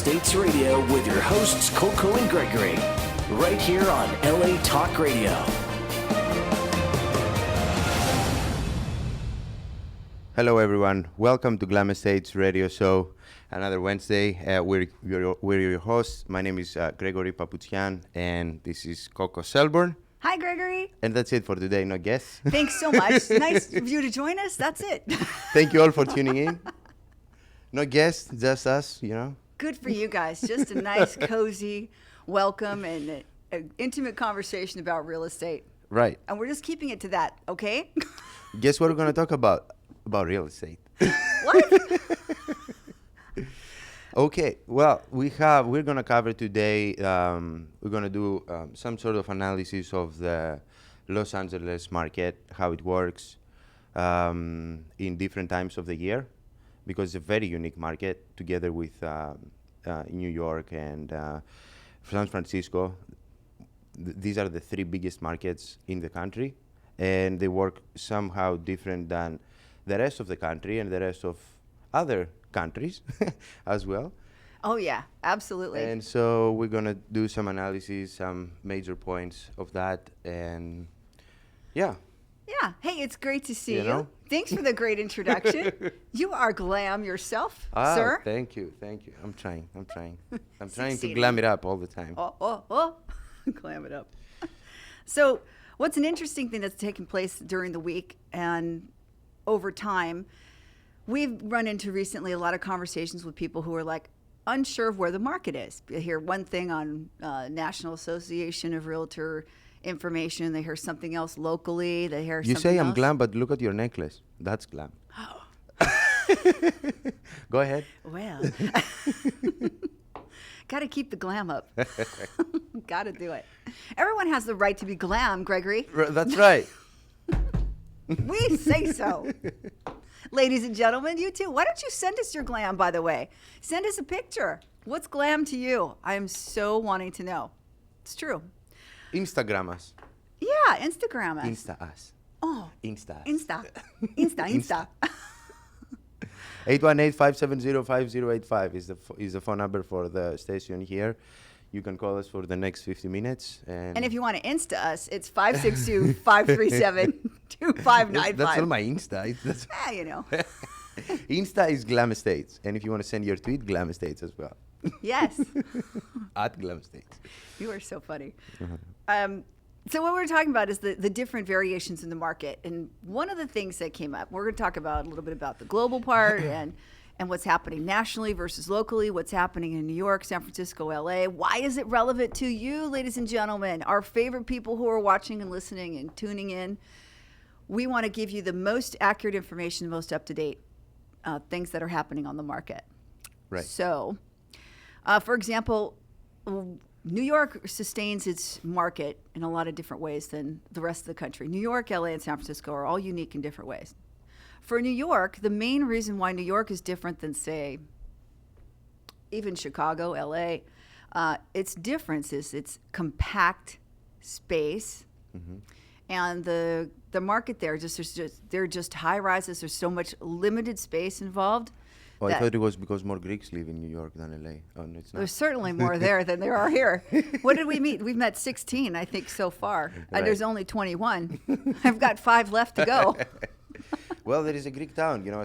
Estates Radio with your hosts Coco and Gregory, right here on LA Talk Radio. Hello everyone, welcome to Glam Estates Radio Show. Another Wednesday. We're your hosts. My name is Gregory PAPOUTSIAN, and this is COCO SHELBURNE. Hi, Gregory. And that's it for today, no guess. Thanks so much. Nice of you to join us. That's it. Thank you all for tuning in. No guests, just us, you know. Good for you guys. Just a nice, cozy welcome and an intimate conversation about real estate. Right. And we're just keeping it to that, okay? Guess what we're going to talk about? About real estate. What? Okay, well, we're going to cover today, we're going to do some sort of analysis of the Los Angeles market, how it works in different times of the year, because it's a very unique market, together with New York and San Francisco. These are the three biggest markets in the country, and they work somehow different than the rest of the country and the rest of other countries as well. Oh, yeah, absolutely. And so we're going to do some analysis, some major points of that, and yeah. Yeah. Hey, it's great to see you. Know? Thanks for the great introduction. You are glam yourself, sir. Thank you. I'm trying. I'm trying to glam it up all the time. Oh. Glam it up. So what's an interesting thing that's taken place during the week and over time, we've run into recently a lot of conversations with people who are like unsure of where the market is. They hear one thing on National Association of Realtor information. They hear something else locally. They hear you something say else. I'm glam, but look at your necklace. That's glam. Oh. Go ahead. Well, got to keep the glam up. Got to do it. Everyone has the right to be glam, Gregory. That's right. We say so. Ladies and gentlemen, you too. Why don't you send us your glam, by the way? Send us a picture. What's glam to you? I am so wanting to know. It's true. Instagram us. Yeah, Instagram us. Insta us. Oh. Insta. 818-570-5085 is the phone number for the station here. You can call us for the next 50 minutes. And if you want to Insta us, it's 562-537-2595. That's not my Insta. You know. Insta is Glam Estates. And if you want to send your tweet, Glam Estates as well. Yes. At Glam Estates. You are so funny. So what we're talking about is the different variations in the market. And one of the things that came up, we're going to talk about a little bit about the global part and what's happening nationally versus locally, what's happening in New York, San Francisco, LA. Why is it relevant to you, ladies and gentlemen, our favorite people who are watching and listening and tuning in? We want to give you the most accurate information, the most up-to-date things that are happening on the market. Right. So, for example, New York sustains its market in a lot of different ways than the rest of the country. New York, LA, and San Francisco are all unique in different ways. For New York, the main reason why New York is different than, say, even Chicago, LA, its difference is its compact space. Mm-hmm. And the market there, they're just high rises. There's so much limited space involved. Oh, I thought it was because more Greeks live in New York than LA. Oh, no, it's not. There's certainly more there than there are here. What did we meet? We've met 16, I think, so far. Right. There's only 21. I've got 5 left to go. Well, there is a Greek town. You know, in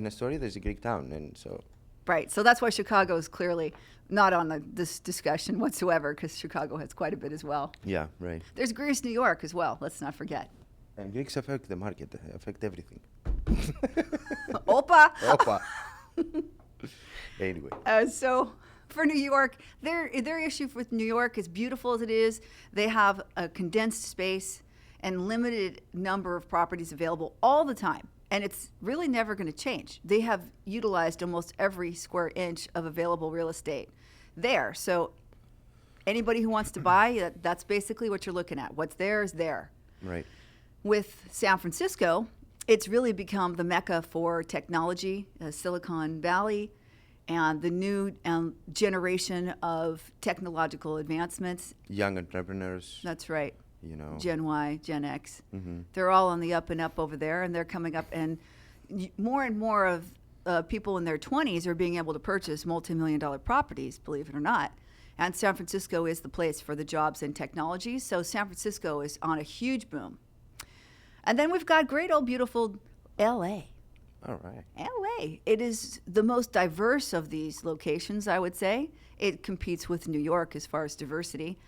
Astoria, there's a Greek town. And so. Right. So that's why Chicago is clearly not on this discussion whatsoever, because Chicago has quite a bit as well. Yeah, right. There's Greece, New York as well. Let's not forget. And Greeks affect the market, affect everything. Opa! Opa. Anyway. So for New York, their issue with New York, as beautiful as it is, they have a condensed space and limited number of properties available all the time. And it's really never going to change. They have utilized almost every square inch of available real estate there. So anybody who wants to buy, that's basically what you're looking at. What's there is there. Right. With San Francisco, it's really become the mecca for technology, Silicon Valley, and the new generation of technological advancements. Young entrepreneurs. That's right. You know. Gen Y, Gen X. Mm-hmm. They're all on the up and up over there, and they're coming up. And more and more of people in their 20s are being able to purchase multi-million-dollar properties, believe it or not. And San Francisco is the place for the jobs and technology. So San Francisco is on a huge boom. And then we've got great old beautiful LA. All right. LA. It is the most diverse of these locations, I would say. It competes with New York as far as diversity.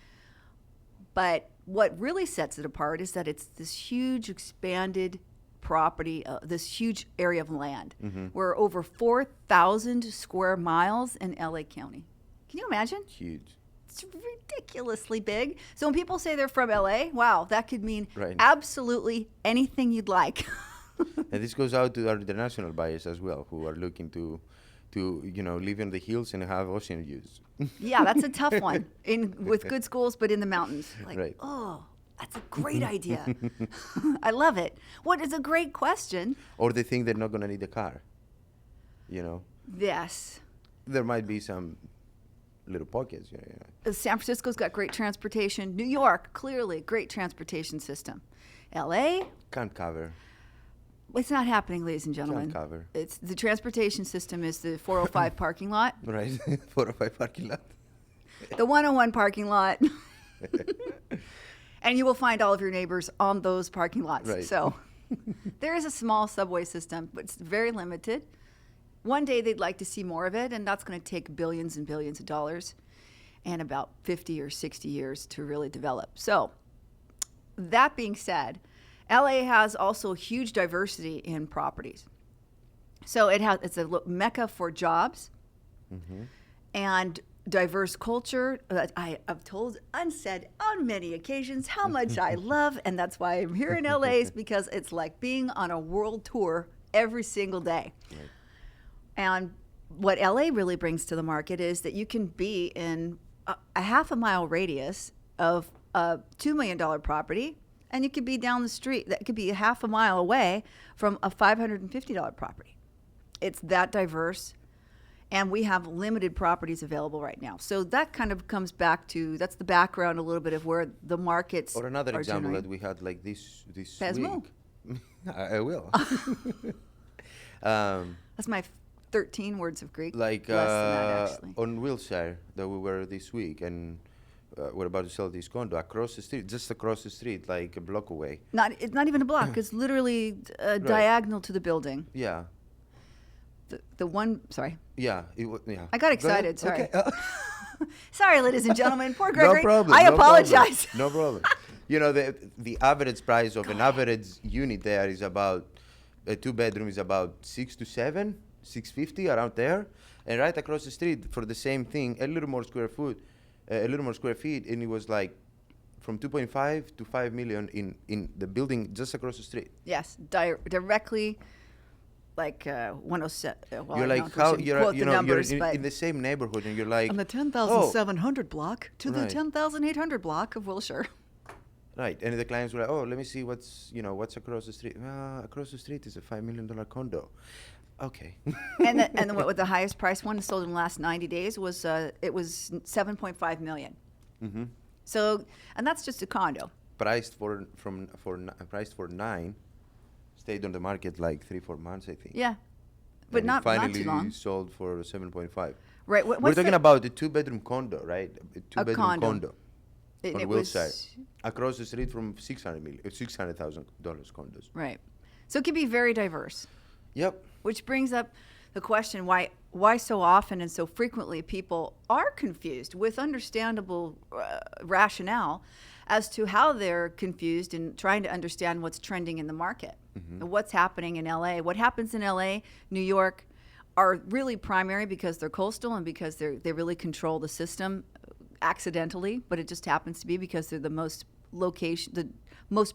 But what really sets it apart is that it's this huge expanded property, this huge area of land. We're over 4,000 square miles in LA County. Can you imagine? Huge. It's ridiculously big. So when people say they're from LA, wow, that could mean Right. absolutely anything you'd like. And this goes out to our international buyers as well, who are looking to live in the hills and have ocean views. Yeah, that's a tough one with good schools, but in the mountains. Like, Right. oh, that's a great idea. I love it. What is a great question? Or they think they're not going to need a car. Yes. There might be some little pockets. San Francisco's got great transportation. New York, clearly, great transportation system. LA, Can't cover. it's not happening, ladies and gentlemen. Can't cover. It's the transportation system is the 405 parking lot, Right. 405 parking lot. the 101 parking lot, and you will find all of your neighbors on those parking lots. Right. So there is a small subway system, but it's very limited. One day they'd like to see more of it, and that's going to take billions and billions of dollars and about 50 or 60 years to really develop. So that being said, LA has also huge diversity in properties. So it's a mecca for jobs and diverse culture. I have told unsaid on many occasions how much I love, and that's why I'm here in LA, is because it's like being on a world tour every single day. Right. And what LA really brings to the market is that you can be in a half a mile radius of a $2 million property, and you could be down the street. That could be a half a mile away from a $550 property. It's that diverse, and we have limited properties available right now. So that kind of comes back to, that's the background a little bit of where the markets Or another are example generating. that we had like this Pesmo. week. I will. That's my 13 words of Greek. Like Less than that, actually. on Wilshire that we were this week, and we're about to sell this condo across the street, just across the street, like a block away. It's not even a block. It's literally diagonal to the building. Yeah. The one, sorry. Yeah. I got Go ahead. excited, sorry. Okay. Sorry, ladies and gentlemen. Poor Gregory. No problem. I no apologize. Problem, no problem. The average price of an average unit there is about a 2-bedroom is about 6 to 7, 650 around there, and right across the street for the same thing, a little more square feet, and it was like from 2.5 to 5 million in the building just across the street. Yes, directly, like 107. Well, You're I like don't know how if we should you're quote the numbers, in but the same neighborhood, and you're like on the 10,700 block to the Right. 10,800 block of Wilshire. right, and the clients were like, oh, let me see what's across the street. Across the street is a $5 million condo. Okay. and what the highest price one sold in the last 90 days was it was 7.5 million. Mm-hmm. So, and that's just a condo. Priced for 9, stayed on the market like 3-4 months, I think. Yeah, but And not finally too long. sold for 7.5. Right. We're what's talking the- about a 2-bedroom condo, right? A 2-bedroom condo. condo it- on it Wilshire, was- across the street from $600,000 condos. Right. So it can be very diverse. Yep. Which brings up the question why so often and so frequently people are confused with understandable rationale as to how they're confused in trying to understand what's trending in the market, and what's happening in LA. What happens in LA, New York, are really primary because they're coastal and because they really control the system accidentally, but it just happens to be because they're the most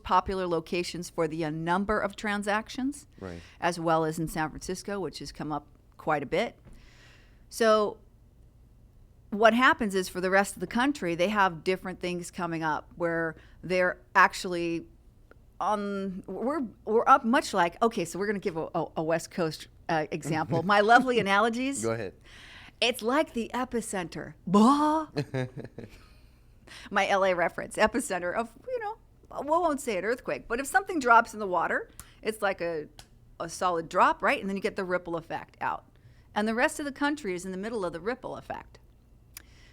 popular locations for the number of transactions, Right. as well as in San Francisco, which has come up quite a bit. So what happens is for the rest of the country, they have different things coming up where they're actually we're up much like, okay, so we're going to give a West Coast example. My lovely analogies. Go ahead. It's like the epicenter. Bah! My LA reference, epicenter of, we won't say an earthquake, but if something drops in the water, it's like a a solid drop, right? And then you get the ripple effect out. And the rest of the country is in the middle of the ripple effect.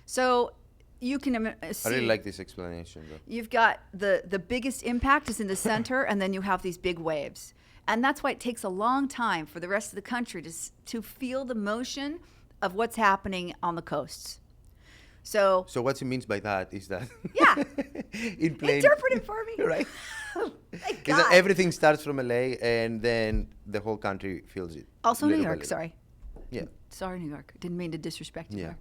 So you can see. I really like this explanation, though. You've got the biggest impact is in the center, and then you have these big waves. And that's why it takes a long time for the rest of the country to feel the motion of what's happening on the coasts. So what it means by that is that yeah, in plain, interpret it for me. right? Thank Is that God. everything starts from LA and then the whole country feels it. Also New little by York, little. sorry. Yeah. Sorry, New York. Didn't mean to disrespect you Yeah. there.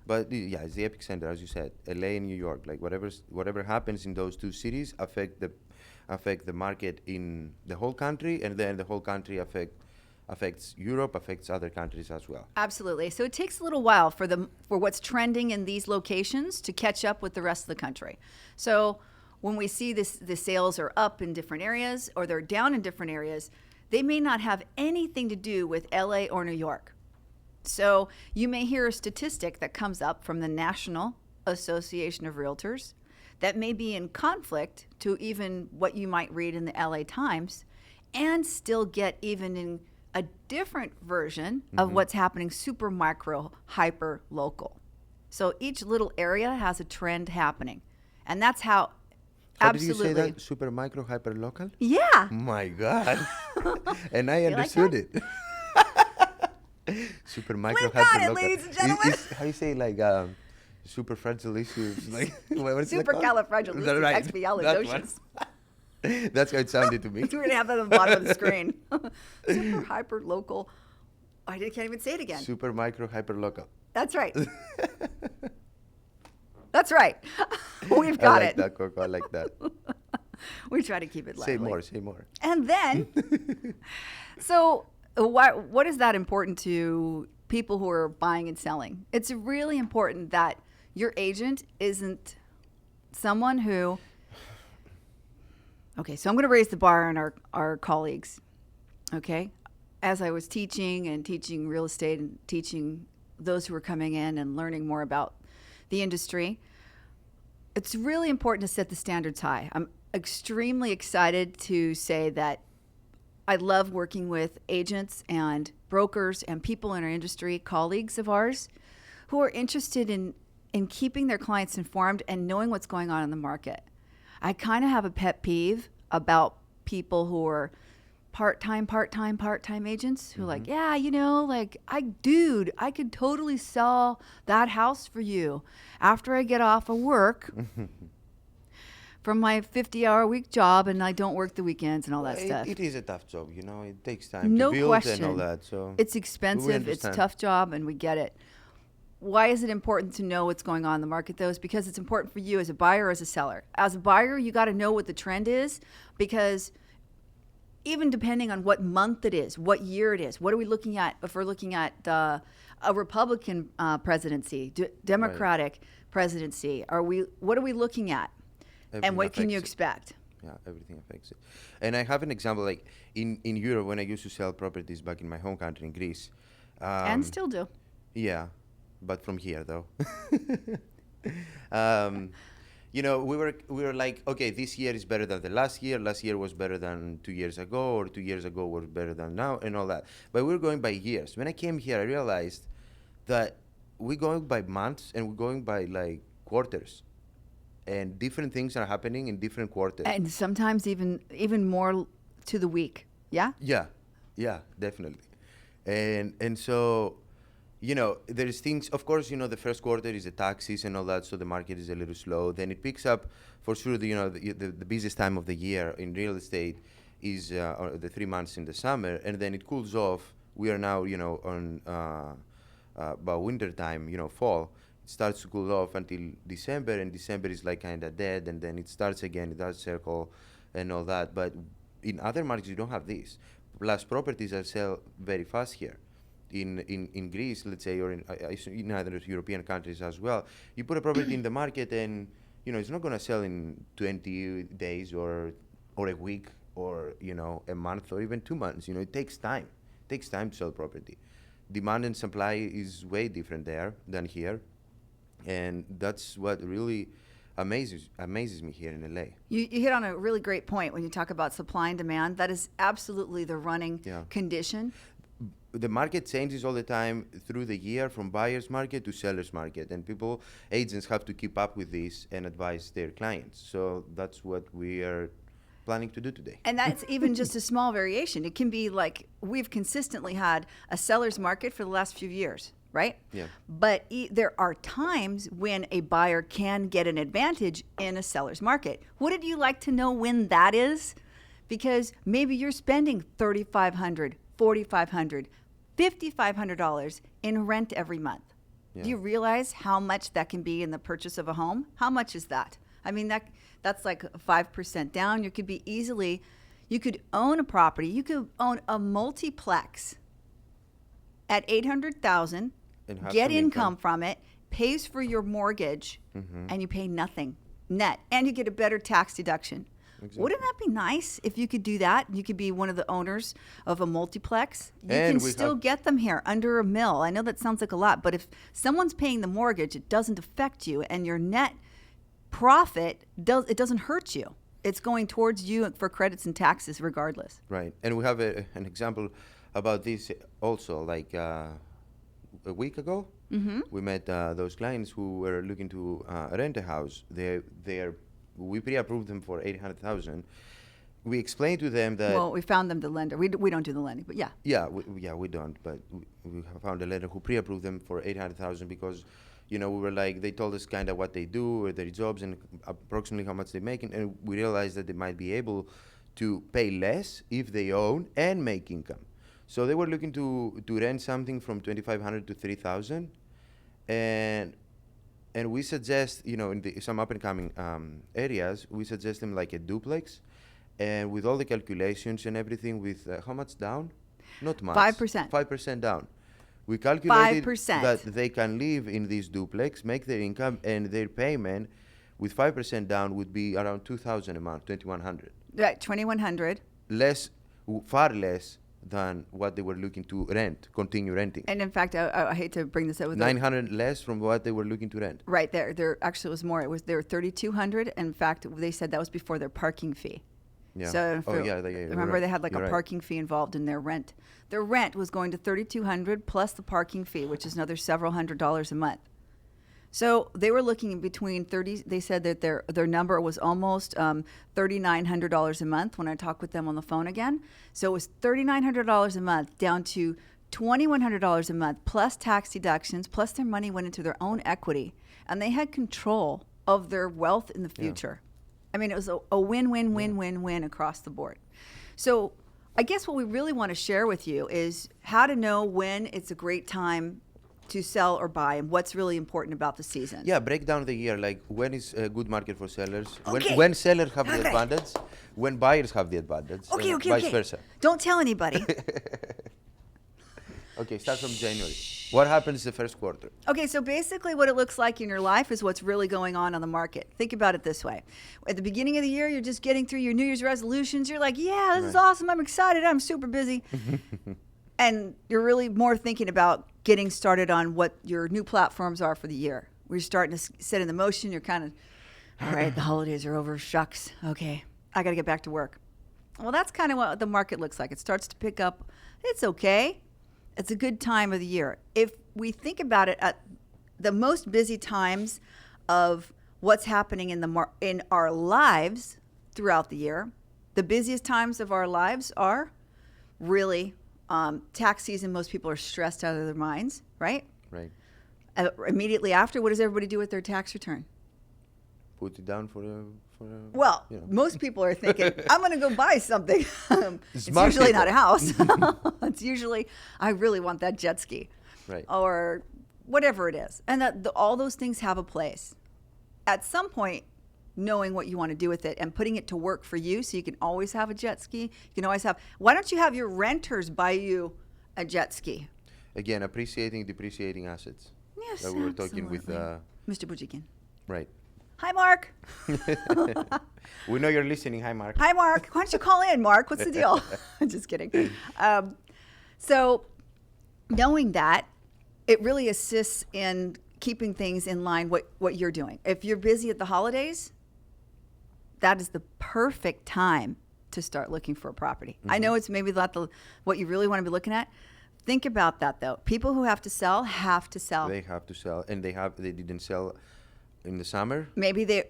But yeah, it's the epicenter, as you said. LA and New York, like whatever happens in those two cities affect the market in the whole country, and then the whole country affects Europe, affects other countries as well. Absolutely. So it takes a little while for what's trending in these locations to catch up with the rest of the country. So when we see the sales are up in different areas or they're down in different areas, they may not have anything to do with LA or New York. So you may hear a statistic that comes up from the National Association of Realtors that may be in conflict to even what you might read in the LA Times, and still get even in a different version of what's happening super micro, hyper local. So each little area has a trend happening. And that's how, How absolutely. did you say that? Super micro, hyper local? Yeah. My God. And I You like understood it. Super micro, We've got hyper it, local. ladies and gentlemen. How you say like super fragilicious? Like what's that called? Supercalifragilistic Is that right? expialidocious. That's how it sounded to me. We're going to have that on the bottom of the screen. Super hyper local. I can't even say it again. Super micro, hyper local. That's right. That's right. We've got I like it. that, Coco. I like that. We try to keep it lively. Say more. And then, so what is that important to people who are buying and selling? It's really important that your agent isn't someone who, okay, so I'm going to raise the bar on our colleagues, okay? As I was teaching real estate and teaching those who are coming in and learning more about the industry, it's really important to set the standards high. I'm extremely excited to say that I love working with agents and brokers and people in our industry, colleagues of ours, who are interested in keeping their clients informed and knowing what's going on in the market. I kind of have a pet peeve about people who are part-time agents who are like, yeah, I could totally sell that house for you after I get off of work from my 50-hour-a-week job and I don't work the weekends and all that stuff. It is a tough job, It takes time No to build question. and all that. So It's we expensive. It's a understand. tough job, and we get it. Why is it important to know what's going on in the market, though? Is because it's important for you as a buyer or as a seller. As a buyer, you got to know what the trend is, because even depending on what month it is, what year it is, what are we looking at? If we're looking at a Republican presidency, Democratic presidency, what are we looking at? Everything And what can you affects it. expect? Yeah, everything affects it. And I have an example, like in Europe, when I used to sell properties back in my home country in Greece. And still do. Yeah, but from here though. We were like, okay, this year is better than the last year. Last year was better than 2 years ago, or 2 years ago was better than now, and all that. But we were going by years. When I came here, I realized that we're going by months and we're going by like quarters. And different things are happening in different quarters. And sometimes even more to the week. Yeah? Yeah, definitely. And so, there's things, of course, the first quarter is the taxes and all that, so the market is a little slow. Then it picks up, for sure, the busiest time of the year in real estate is the 3 months in the summer, and then it cools off. We are now, on about winter time, fall. It starts to cool off until December, and December is like kind of dead, and then it starts again, it does circle and all that. But in other markets, you don't have this. Plus, properties are sell very fast here. In Greece, let's say, or in other European countries as well, you put a property in the market, and it's not going to sell in 20 days or a week or a month or even 2 months. It takes time. It takes time to sell property. Demand and supply is way different there than here. And that's what really amazes me here in LA. You hit on a really great point when you talk about supply and demand. That is absolutely the running condition. The market changes all the time through the year, from buyer's market to seller's market, and agents have to keep up with this and advise their clients. So that's what we are planning to do today. And that's even just a small variation. It can be like we've consistently had a seller's market for the last few years, right? Yeah. But there are times when a buyer can get an advantage in a seller's market. Wouldn't you like to know when that is? Because maybe you're spending $3,500, $4,500, $5,500 in rent every month. Yeah. Do you realize how much that can be in the purchase of a home? How much is that? I mean, that's like 5% down. You could own a property. You could own a multiplex at $800,000, get income from it, pays for your mortgage, and you pay nothing net, and you get a better tax deduction. Exactly. Wouldn't that be nice if you could do that? You could be one of the owners of a multiplex. You can still get them here under $1 million. I know that sounds like a lot, but if someone's paying the mortgage, it doesn't affect you, and your net profit doesn't hurt you. It's going towards you for credits and taxes regardless. Right. And we have an example about this also. Like a week ago, we met those clients who were looking to rent a house. We pre-approved them for $800,000. We explained to them that. Well, we found them the lender. We don't do the lending, but yeah. Yeah, we don't. But we have found a lender who pre-approved them for $800,000 because, we were like, they told us kind of what they do, their jobs, and approximately how much they make, and we realized that they might be able to pay less if they own and make income. So they were looking to rent something from $2,500 to $3,000, and we suggest, in some up-and-coming areas, we suggest them like a duplex, and with all the calculations and everything, with how much down? Not much. 5%. 5% down. We calculated 5%. that they can live in this duplex, make their income, and their payment with 5% down would be around $2,000 a month, $2,100. Right, $2,100. Far less than what they were looking to continue renting. And in fact, I hate to bring this up with $900 less from what they were looking to rent. Right there. There actually was more. They were $3,200. In fact, they said that was before their parking fee. Yeah. So remember, right. they had like You're a right. parking fee involved in their rent. Their rent was going to $3,200 plus the parking fee, which is another several $100s a month. So they were looking in between 30. They said that their number was almost $3,900 a month when I talked with them on the phone again. So it was $3,900 a month down to $2,100 a month plus tax deductions, plus their money went into their own equity, and they had control of their wealth in the future. I mean, it was a win-win-win-win-win across the board. So I guess what we really want to share with you is how to know when it's a great time to sell or buy and what's really important about the season. Yeah, break down the year, like when is a good market for sellers, Okay. when sellers have the advantage, when buyers have the advantage, and vice versa. Don't tell anybody. Okay, start from January. What happens the first quarter? Okay, so basically what it looks like in your life is what's really going on the market. Think about it this way. At the beginning of the year, you're just getting through your New Year's resolutions. You're like, yeah, this is awesome. I'm excited. I'm super busy. And you're really more thinking about getting started on what your new platforms are for the year. We're starting to set in the motion. You're kind of, all right, the holidays are over. Shucks. Okay, I got to get back to work. Well, that's kind of what the market looks like. It starts to pick up. It's okay. It's a good time of the year. If we think about it, at the most busy times of what's happening in our lives throughout the year, the busiest times of our lives are really tax season. Most people are stressed out of their minds, right? Right. Immediately after, what does everybody do with their tax return? Put it down for a Well, most people are thinking, I'm going to go buy something. It's Smart usually people. not a house. It's usually, I really want that jet ski. Right. Or whatever it is. And all those things have a place. At some point, knowing what you want to do with it and putting it to work for you so you can always have a jet ski. You can always why don't you have your renters buy you a jet ski? Again, depreciating assets. Yes, that we were talking with Mr. Bujikin. Right. Hi, Mark. We know you're listening. Hi, Mark. Hi, Mark. Why don't you call in, Mark? What's the deal? Just kidding. So knowing that, it really assists in keeping things in line what you're doing. If you're busy at the holidays, that is the perfect time to start looking for a property. I know it's maybe not what you really want to be looking at. Think about that though. People who have to sell have to sell. They have to sell, and they didn't sell in the summer. Maybe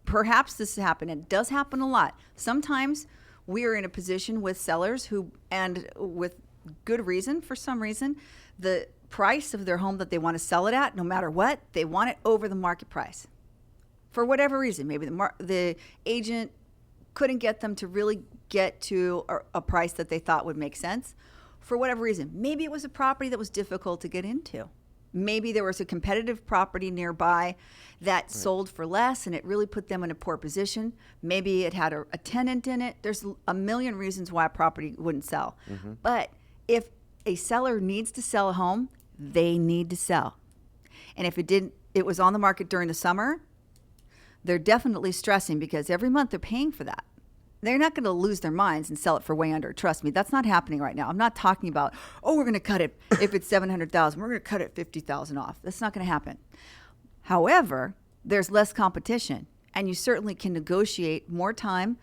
perhaps this happened. It does happen a lot. Sometimes we are in a position with sellers who, and with good reason, for some reason, the price of their home that they want to sell it at, no matter what, they want it over the market price. For whatever reason, maybe the agent couldn't get them to really get to a price that they thought would make sense. For whatever reason, maybe it was a property that was difficult to get into. Maybe there was a competitive property nearby that sold for less and it really put them in a poor position. Maybe it had a tenant in it. There's a million reasons why a property wouldn't sell. But if a seller needs to sell a home, they need to sell. And if it was on the market during the summer, they're definitely stressing because every month they're paying for that. They're not going to lose their minds and sell it for way under. Trust me, that's not happening right now. I'm not talking about, we're going to cut it if it's $700,000. We're going to cut it $50,000 off. That's not going to happen. However, there's less competition, and you certainly can negotiate more time,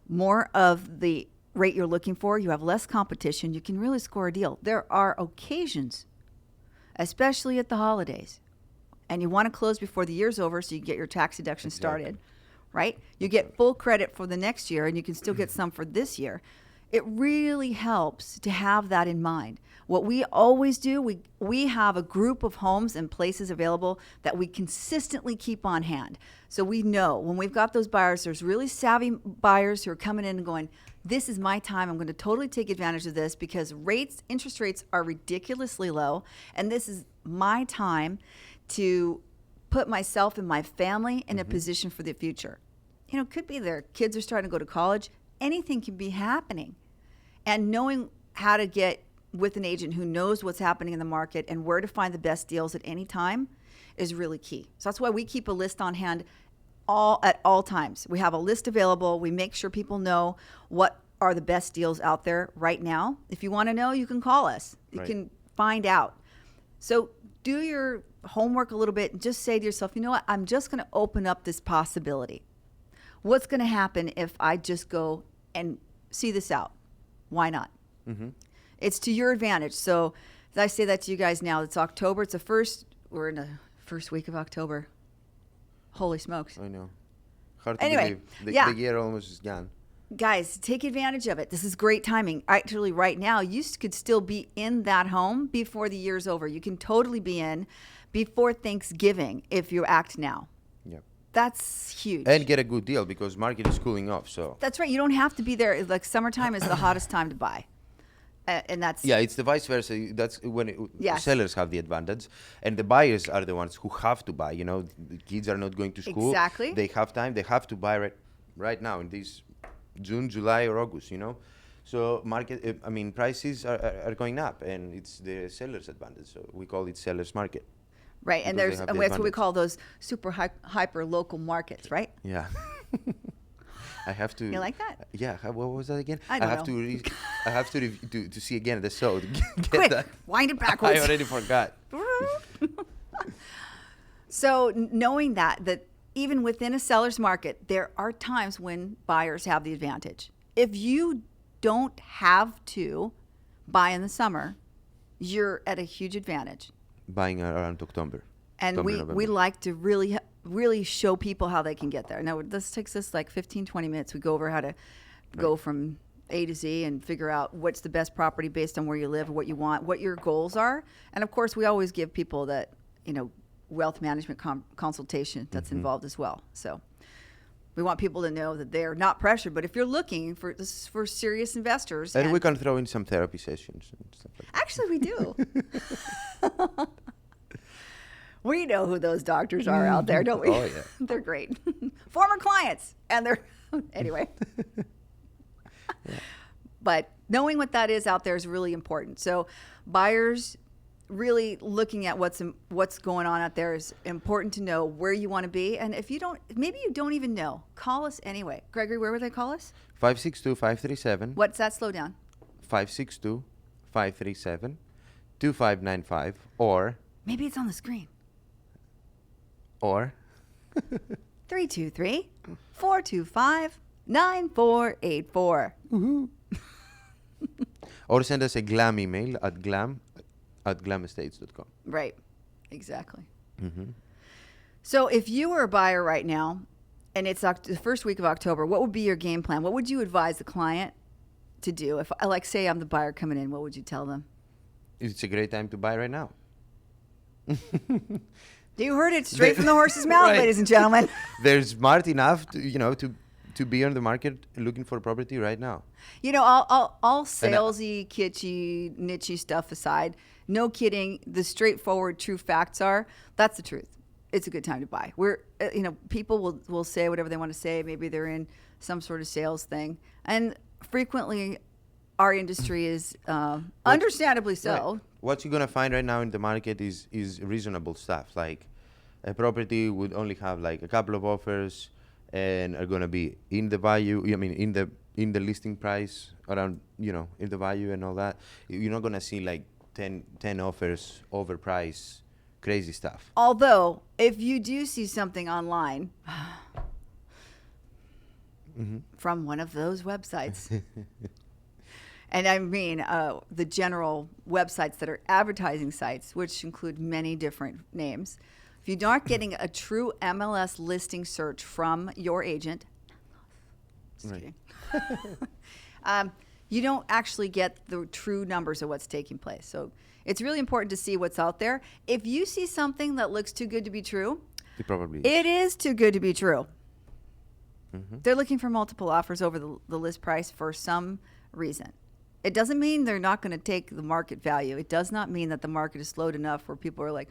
more of the rate you're looking for. You have less competition. You can really score a deal. There are occasions, especially at the holidays, and you want to close before the year's over so you get your tax deduction started. Right? You get full credit for the next year and you can still get some for this year. It really helps to have that in mind. What we always do, we have a group of homes and places available that we consistently keep on hand. So we know when we've got those buyers, there's really savvy buyers who are coming in and going, this is my time. I'm going to totally take advantage of this because interest rates are ridiculously low. And this is my time to put myself and my family in a position for the future. You know, it could be their kids are starting to go to college. Anything can be happening. And knowing how to get with an agent who knows what's happening in the market and where to find the best deals at any time is really key. So that's why we keep a list on hand at all times. We have a list available. We make sure people know what are the best deals out there right now. If you want to know, you can call us. You can find out. So do your homework a little bit and just say to yourself, you know what, I'm just going to open up this possibility. What's going to happen if I just go and see this out? Why not? It's to your advantage. So as I say that to you guys now, it's October. We're in the first week of October. Holy smokes. I know. Hard to Anyway, believe. The year almost is gone. Guys, take advantage of it. This is great timing. Actually, right now, you could still be in that home before the year's over. You can totally be in before Thanksgiving if you act now. Yeah. That's huge. And get a good deal because market is cooling off. So That's right. You don't have to be there. Like summertime is the hottest time to buy. And that's... Yeah, it's the vice versa. That's when Yes. sellers have the advantage. And the buyers are the ones who have to buy. You know, the kids are not going to school. Exactly. They have time. They have to buy right now in this June, July, or August, you know. So prices are going up, and it's the seller's advantage. So we call it seller's market. Right, and Because that's they have the what we advantage. call those super hyper local markets, right? Yeah. I have to. You like that? Yeah. What was that again? I don't have know. I have to see again the show to get Quick, that. wind it I backwards. already forgot. So knowing that even within a seller's market, there are times when buyers have the advantage. If you don't have to buy in the summer, you're at a huge advantage. Buying around October. And October, we November. like to really show people how they can get there. Now, this takes us like 15, 20 minutes. We go over how to go from A to Z and figure out what's the best property based on where you live, what you want, what your goals are. And of course, we always give people that, wealth management consultation that's involved as well. So we want people to know that they're not pressured, but if you're looking for this is for serious investors. And we can throw in some therapy sessions and stuff like that. Actually, we do. We know who those doctors are out there, don't we? Oh, yeah. They're great. Former clients. And they're, anyway. But knowing what that is out there is really important. So buyers really looking at what's going on out there is important to know where you want to be. And if you don't, maybe you don't even know, call us anyway. Gregory, where would they call us? 562-537. What's that? Slow down. 562-537-2595 or Maybe it's on the screen. Or 323-425-9484. or send us a Glam email at glam@glamestates.com. Right. Exactly. Mm-hmm. So if you were a buyer right now and it's the first week of October, what would be your game plan? What would you advise the client to do? If, like, say I'm the buyer coming in, what would you tell them? It's a great time to buy right now. You heard it straight from the horse's mouth, Right. ladies and gentlemen. They're smart enough to be on the market looking for property right now. You know, all salesy, kitschy, nichey stuff aside, no kidding, the straightforward true facts are, that's the truth. It's a good time to buy. People will say whatever they want to say. Maybe they're in some sort of sales thing. And frequently our industry is understandably so. Right. What you're going to find right now in the market is reasonable stuff. Like a property would only have like a couple of offers and are going to be in the value, in the listing price around, in the value and all that. You're not going to see like 10 offers overpriced, crazy stuff. Although, if you do see something online from one of those websites, and I mean the general websites that are advertising sites, which include many different names, if you're not getting a true MLS listing search from your agent, just Right. kidding, you don't actually get the true numbers of what's taking place. So it's really important to see what's out there. If you see something that looks too good to be true, It probably is. it is too good to be true. Mhm. They're looking for multiple offers over the list price for some reason. It doesn't mean they're not going to take the market value. It does not mean that the market is slowed enough where people are like,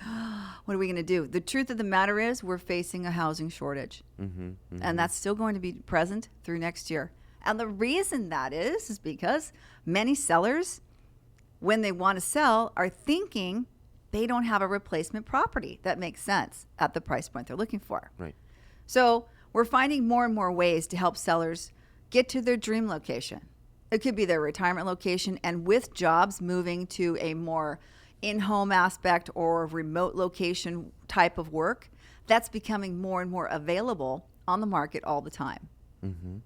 what are we going to do? The truth of the matter is we're facing a housing shortage. And that's still going to be present through next year. And the reason that is because many sellers, when they want to sell, are thinking they don't have a replacement property that makes sense at the price point they're looking for. Right. So we're finding more and more ways to help sellers get to their dream location. It could be their retirement location, and with jobs moving to a more in-home aspect or remote location type of work, that's becoming more and more available on the market all the time.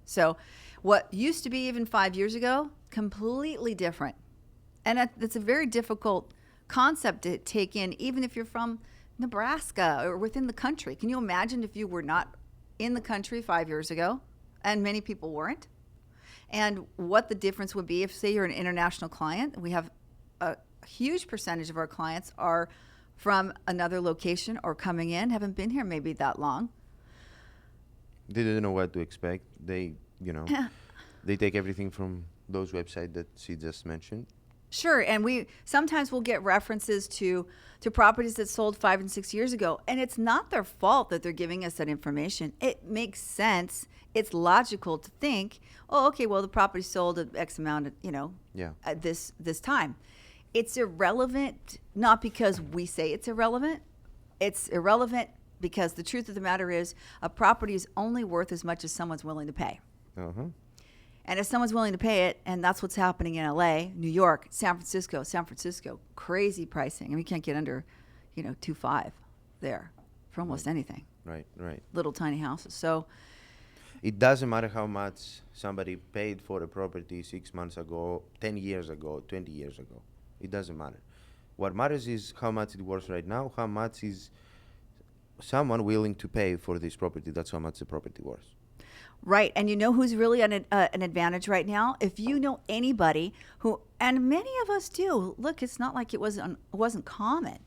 So what used to be even 5 years ago, completely different. And it's a very difficult concept to take in, even if you're from Nebraska or within the country. Can you imagine if you were not in the country 5 years ago, and many people weren't? And what the difference would be if, say, you're an international client. We have a huge percentage of our clients are from another location or coming in, haven't been here maybe that long. They didn't know what to expect. They, they take everything from those websites that she just mentioned. Sure, and we sometimes will get references to properties that sold 5 and 6 years ago, and it's not their fault that they're giving us that information. It makes sense. It's logical to think, oh, okay, well, the property sold at X amount, at this time. It's irrelevant, not because we say it's irrelevant. It's irrelevant because the truth of the matter is a property is only worth as much as someone's willing to pay. And if someone's willing to pay it, and that's what's happening in LA, New York, San Francisco, crazy pricing. I mean, you can't get under, 2.5 there for almost anything. Right. Little tiny houses. So It doesn't matter how much somebody paid for a property 6 months ago, 10 years ago, 20 years ago. It doesn't matter. What matters is how much it worth right now, how much is someone willing to pay for this property. That's how much the property worth. Right. And you know who's really an advantage right now? If you know anybody who, and many of us do, look, it's not like it wasn't common,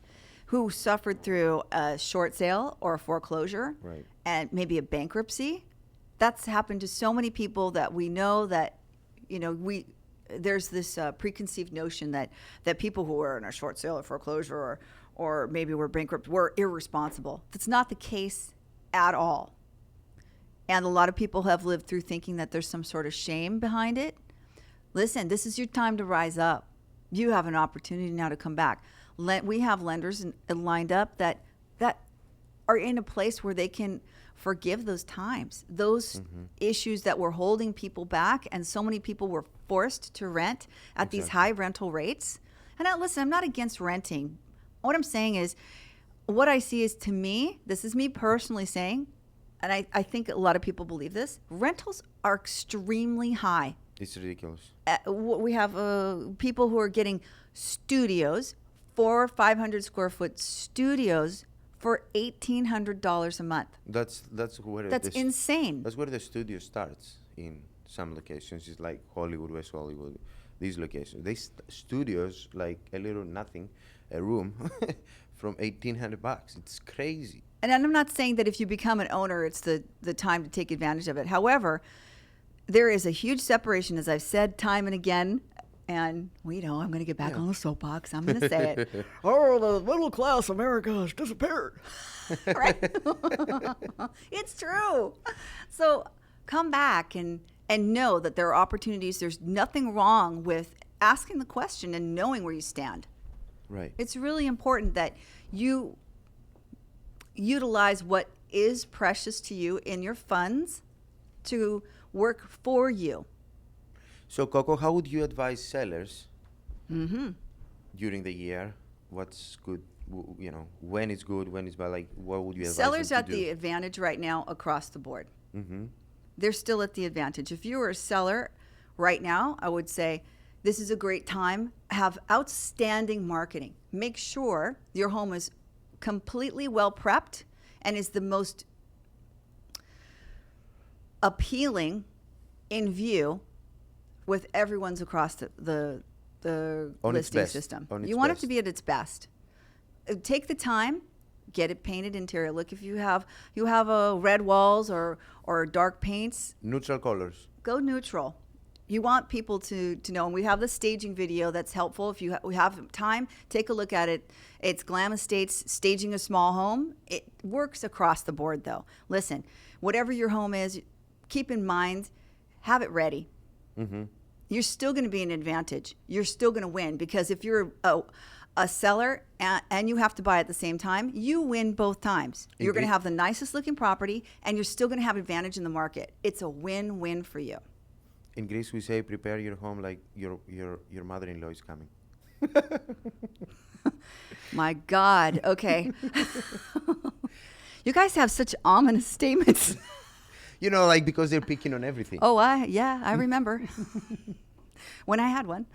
who suffered through a short sale or a foreclosure, Right. and maybe a bankruptcy. That's happened to so many people that we know that, there's this preconceived notion that people who were in a short sale or foreclosure or maybe were bankrupt were irresponsible. That's not the case at all. And a lot of people have lived through thinking that there's some sort of shame behind it. Listen, this is your time to rise up. You have an opportunity now to come back. We have lenders lined up that are in a place where they can forgive those times, those issues that were holding people back, and so many people were forced to rent at these high rental rates. And now, listen, I'm not against renting. What I'm saying is what I see is, to me, this is me personally saying, and I think a lot of people believe this, rentals are extremely high. It's ridiculous. We have people who are getting studios, 400 or 500 square foot studios for $1,800 a month. That's where That's insane. That's where the studio starts in some locations. It's like Hollywood, West Hollywood, these locations. Studios like a little nothing, a room from $1,800. It's crazy. And I'm not saying that if you become an owner, it's the time to take advantage of it. However, there is a huge separation, as I've said time and again. And, well, I'm going to get back on the soapbox. I'm going to say it. Oh, the middle class America has disappeared. Right? It's true. So come back and know that there are opportunities. There's nothing wrong with asking the question and knowing where you stand. Right. It's really important that you utilize what is precious to you in your funds to work for you. So, Coco, how would you advise sellers during the year? What's good? When it's good, when it's bad? Like, what would you advise Sellers them at to do? the advantage right now across the board. Mm-hmm. They're still at the advantage. If you are a seller right now, I would say this is a great time. Have outstanding marketing. Make sure your home is completely well prepped and is the most appealing in view with everyone's across the On its listing best. system. On its You want it best. to be at its best. Take the time, get it painted interior. Look, if you have red walls or dark paints, Neutral colors. go neutral. You want people to know, and we have the staging video that's helpful. If we have time, take a look at it. It's Glam Estates Staging a Small Home. It works across the board, though. Listen, whatever your home is, keep in mind, have it ready. Mm-hmm. You're still going to be an advantage. You're still going to win, because if you're a seller and you have to buy at the same time, you win both times. You're going to have the nicest looking property, and you're still going to have advantage in the market. It's a win-win for you. In Greece, we say prepare your home like your mother-in-law is coming. My God. Okay. You guys have such ominous statements. Like because they're picking on everything. Oh, I remember when I had one.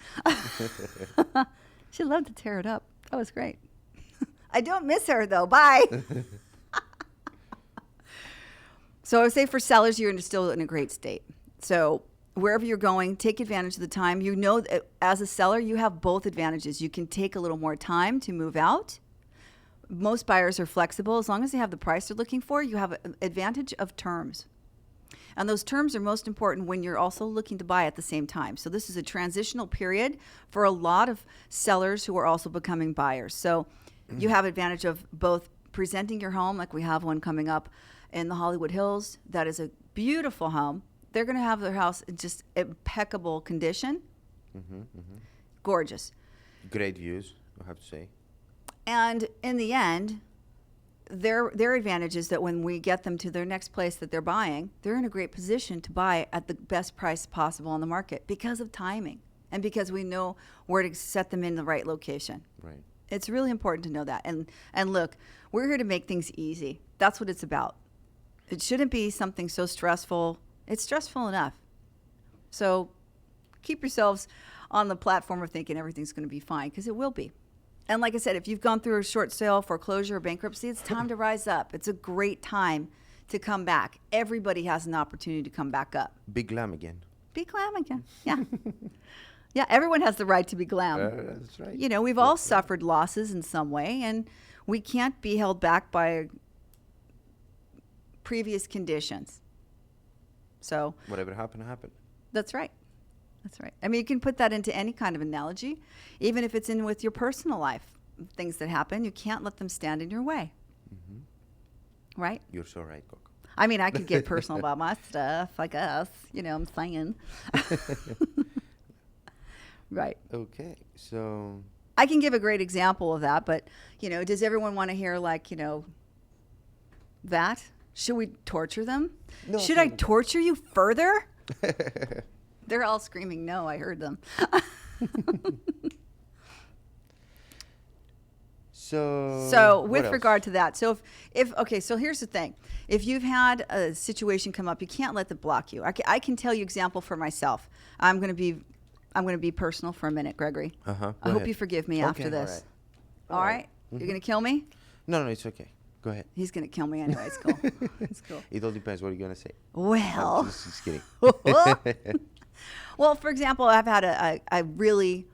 She loved to tear it up. That was great. I don't miss her, though. Bye. So I would say for sellers, you're still in a great state. So wherever you're going, take advantage of the time. That as a seller, you have both advantages. You can take a little more time to move out. Most buyers are flexible. As long as they have the price they're looking for, you have an advantage of terms. And those terms are most important when you're also looking to buy at the same time. So this is a transitional period for a lot of sellers who are also becoming buyers. So you have advantage of both presenting your home, like we have one coming up in the Hollywood Hills. That is a beautiful home. They're going to have their house in just impeccable condition. Gorgeous. Great views, I have to say. And in the end, their advantage is that when we get them to their next place that they're buying, they're in a great position to buy at the best price possible on the market because of timing and because we know where to set them in the right location. Right. It's really important to know that. And look, we're here to make things easy. That's what it's about. It shouldn't be something so stressful. It's stressful enough. So keep yourselves on the platform of thinking everything's going to be fine, because it will be. And like I said, if you've gone through a short sale, foreclosure, or bankruptcy, it's time to rise up. It's a great time to come back. Everybody has an opportunity to come back up. Be glam again. Be glam again. Yeah. Yeah, everyone has the right to be glam. That's right. We've all suffered losses in some way, and we can't be held back by previous conditions. So Whatever happened, happened. that's right. That's right. I mean, you can put that into any kind of analogy, even if it's in with your personal life. Things that happen, you can't let them stand in your way. Right? You're so right, Coco. I mean, I could get personal about my stuff, I guess. I'm saying. Right. Okay, so I can give a great example of that, but, does everyone want to hear, that? Should we torture them? No, Should I torture you further? They're all screaming no. I heard them. So with what else? regard to that, so if okay, so here's the thing: if you've had a situation come up, you can't let it block you. I can tell you example for myself. I'm going to be personal for a minute, Gregory. Uh-huh. I Go hope ahead. you forgive me Okay. after this. All All right. right? You're going to kill me? No, it's okay. Go ahead. He's going to kill me anyway. It's cool. It's cool. It all depends what you're gonna say. Well, I'm just kidding. well, for example, I've had a really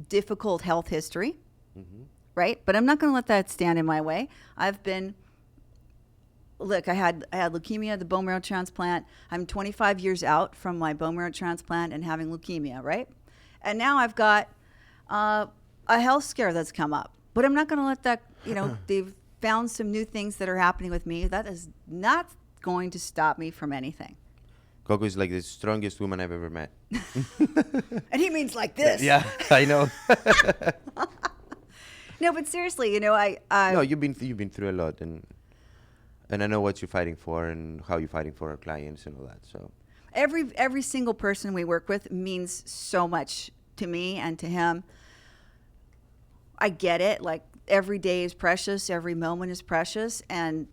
difficult health history, right? But I'm not going to let that stand in my way. Look, I had leukemia, the bone marrow transplant. I'm 25 years out from my bone marrow transplant and having leukemia, right? And now I've got a health scare that's come up. But I'm not going to let that, they've found some new things that are happening with me. That is not going to stop me from anything. Coco is like the strongest woman I've ever met. And he means like this. Yeah, I know. No, but seriously, No, you've been through a lot, and I know what you're fighting for and how you're fighting for our clients and all that. So every single person we work with means so much to me and to him. I get it. Like every day is precious, every moment is precious, and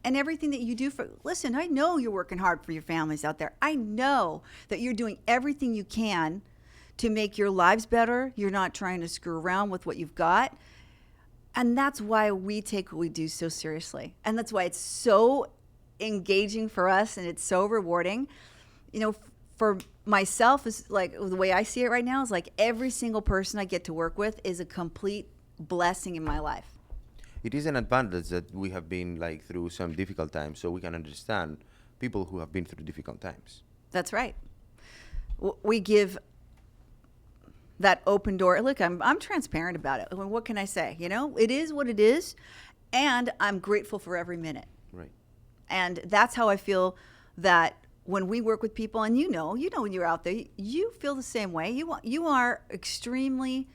everything that you do listen, I know you're working hard for your families out there. I know that you're doing everything you can to make your lives better. You're not trying to screw around with what you've got. And that's why we take what we do so seriously. And that's why it's so engaging for us and it's so rewarding. For myself, is like the way I see it right now is like every single person I get to work with is a complete blessing in my life. it is an advantage that we have been like through some difficult times, so we can understand people who have been through difficult times. That's right. We give that open door. Look, I'm transparent about it. I mean, what can I say? It is what it is, and I'm grateful for every minute. Right. And that's how I feel that when we work with people, and when you're out there, you feel the same way. You are extremely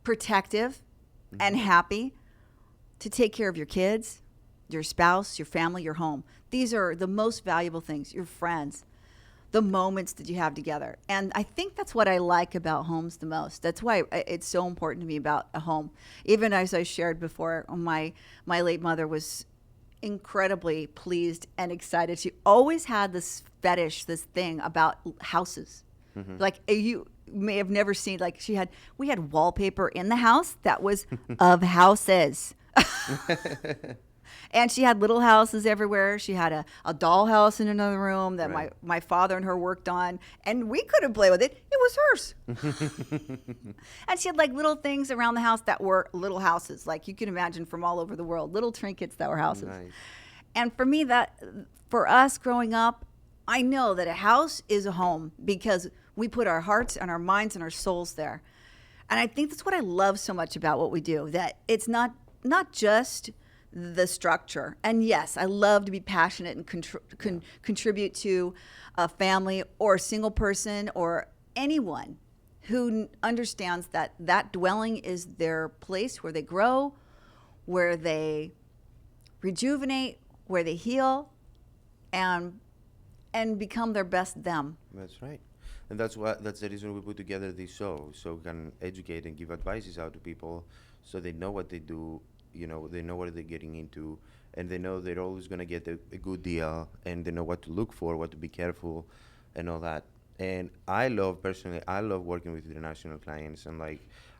protective and happy to take care of your kids, your spouse, your family, your home. These are the most valuable things, your friends, the moments that you have together. And I think that's what I like about homes the most. That's why it's so important to me about a home. Even as I shared before, my late mother was incredibly pleased and excited. She always had this fetish, this thing about houses. Like you may have never seen, like we had wallpaper in the house that was of houses. And she had little houses everywhere. She had a doll house in another room that Right. my father and her worked on, and we couldn't play with it. It was hers. And she had like little things around the house that were little houses, like you can imagine from all over the world, little trinkets that were houses. Nice. And for us growing up, I know that a house is a home because we put our hearts and our minds and our souls there. And I think that's what I love so much about what we do, that it's not just the structure. And yes, I love to be passionate and contribute to a family or a single person or anyone who understands that dwelling is their place where they grow, where they rejuvenate, where they heal, and become their best them. That's right. And that's the reason we put together this show, so we can educate and give advices out to people so they know what they do, they know what they're getting into, and they know they're always going to get a good deal, and they know what to look for, what to be careful, and all that. And I love working with international clients, and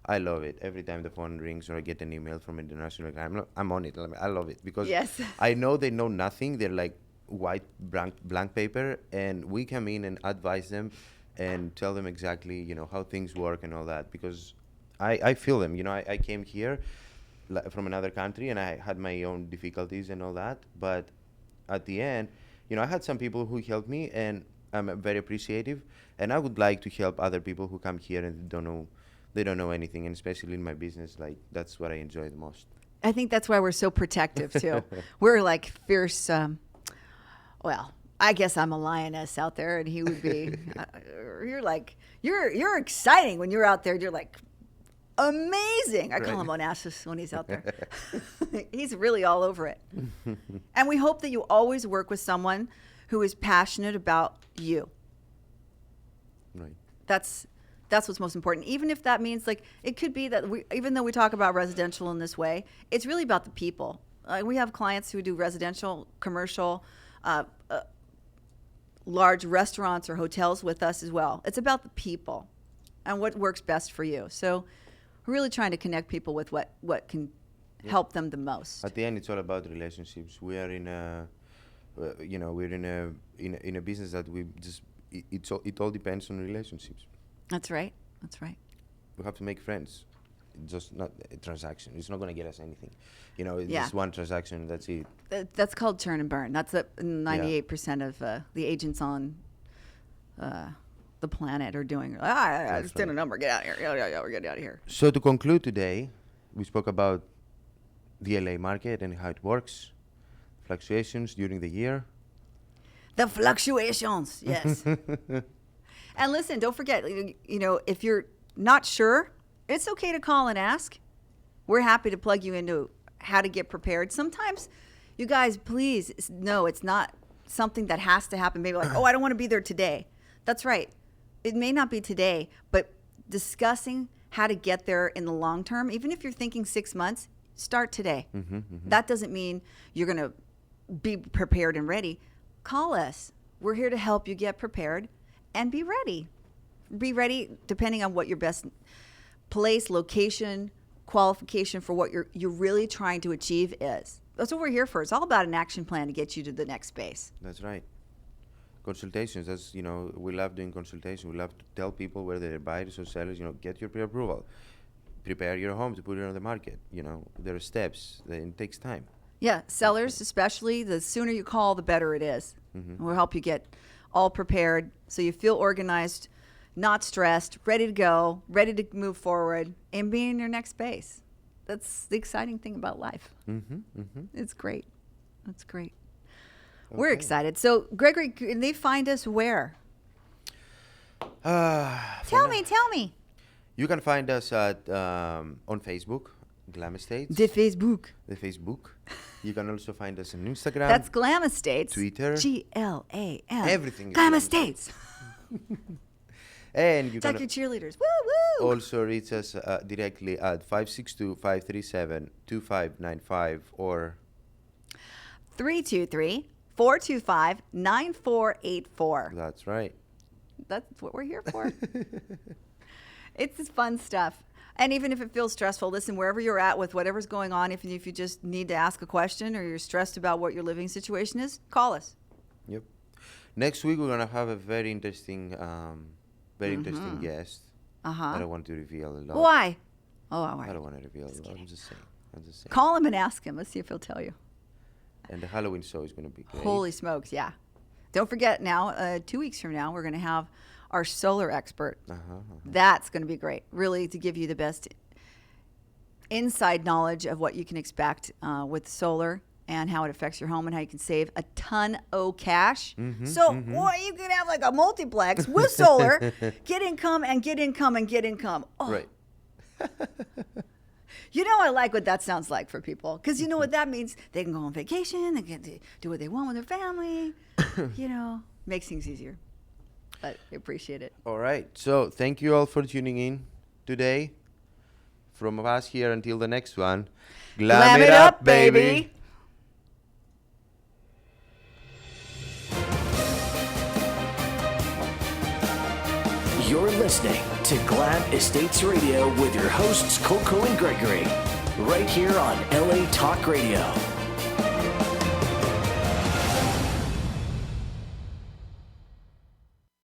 I love it. Every time the phone rings or I get an email from an international client, I'm on it. I love it because Yes. I know they know nothing. They're like white blank paper, and we come in and advise them and tell them exactly, how things work and all that, because I feel them. I came here from another country, and I had my own difficulties and all that. But at the end, I had some people who helped me, and I'm very appreciative. And I would like to help other people who come here and they don't know anything, and especially in my business, that's what I enjoy the most. I think that's why we're so protective too. We're like fierce. Well, I guess I'm a lioness out there, and he would be. You're exciting when you're out there. You're like amazing. I call him Onassis when he's out there. He's really all over it. And we hope that you always work with someone who is passionate about you. Right. That's That's what's most important. Even if that means, like, it could be that even though we talk about residential in this way, it's really about the people. We have clients who do residential, commercial, large restaurants or hotels with us as well. It's about the people and what works best for you. So we're really trying to connect people with what can help them the most. At the end, it's all about relationships. We are in a, we're in a business that we just, it all depends on relationships. That's right. That's right. We have to make friends. It's just not a transaction. It's not going to get us anything. It's Yeah. just one transaction. That's it. That's called churn and burn. That's 98% of the agents on the planet are doing. I just did a number. Get out of here. Yeah, we're getting out of here. So to conclude today, we spoke about the LA market and how it works, fluctuations during the year. The fluctuations, yes. And listen, don't forget, if you're not sure, it's okay to call and ask. We're happy to plug you into how to get prepared. Sometimes, you guys, please, no, it's not something that has to happen. Maybe like, I don't want to be there today. That's right. It may not be today, but discussing how to get there in the long term, even if you're thinking 6 months, start today. That doesn't mean you're going to be prepared and ready. Call us. We're here to help you get prepared and be ready. Be ready depending on what your best place, location, qualification for what you're really trying to achieve is. That's what we're here for. It's all about an action plan to get you to the next space. That's right. Consultations, that's, we love doing consultations. We love to tell people, whether they're buyers or sellers, get your pre-approval. Prepare your home to put it on the market. There are steps. It takes time. Yeah, sellers especially, the sooner you call, the better it is. We'll help you get all prepared so you feel organized, not stressed, ready to go, ready to move forward, and be in your next space. That's the exciting thing about life. It's great. That's great. Okay. We're excited. So, Gregory, can they find us where? Tell me. You can find us at on Facebook, Glam Estates. The Facebook. You can also find us on Instagram. That's Glam Estates. Twitter. GLAM. Everything is Glam Estates. And you Talk can your cheerleaders. Woo woo. also reach us directly at 562-537-2595 or 323-425-9484. That's right. That's what we're here for. It's fun stuff. And even if it feels stressful, listen, wherever you're at with whatever's going on, if you just need to ask a question or you're stressed about what your living situation is, call us. Yep. Next week, we're going to have a very interesting guest. I don't want to reveal a lot. Why? I don't want to reveal a lot. I'm just saying. Call him and ask him. Let's see if he'll tell you. And the Halloween show is going to be great. Holy smokes, yeah. Don't forget now, 2 weeks from now, we're going to have our solar expert. That's going to be great, really, to give you the best inside knowledge of what you can expect with solar and how it affects your home and how you can save a ton of cash. So you can have like a multiplex with solar, get income and get income and get income. Oh. Right. I like what that sounds like for people, because you know what that means? They can go on vacation, they can do what they want with their family, makes things easier. But I appreciate it. All right. So thank you all for tuning in today. From us here until the next one, Glam it up, baby. You're listening to Glam Estates Radio with your hosts, Coco and Gregory, right here on LA Talk Radio.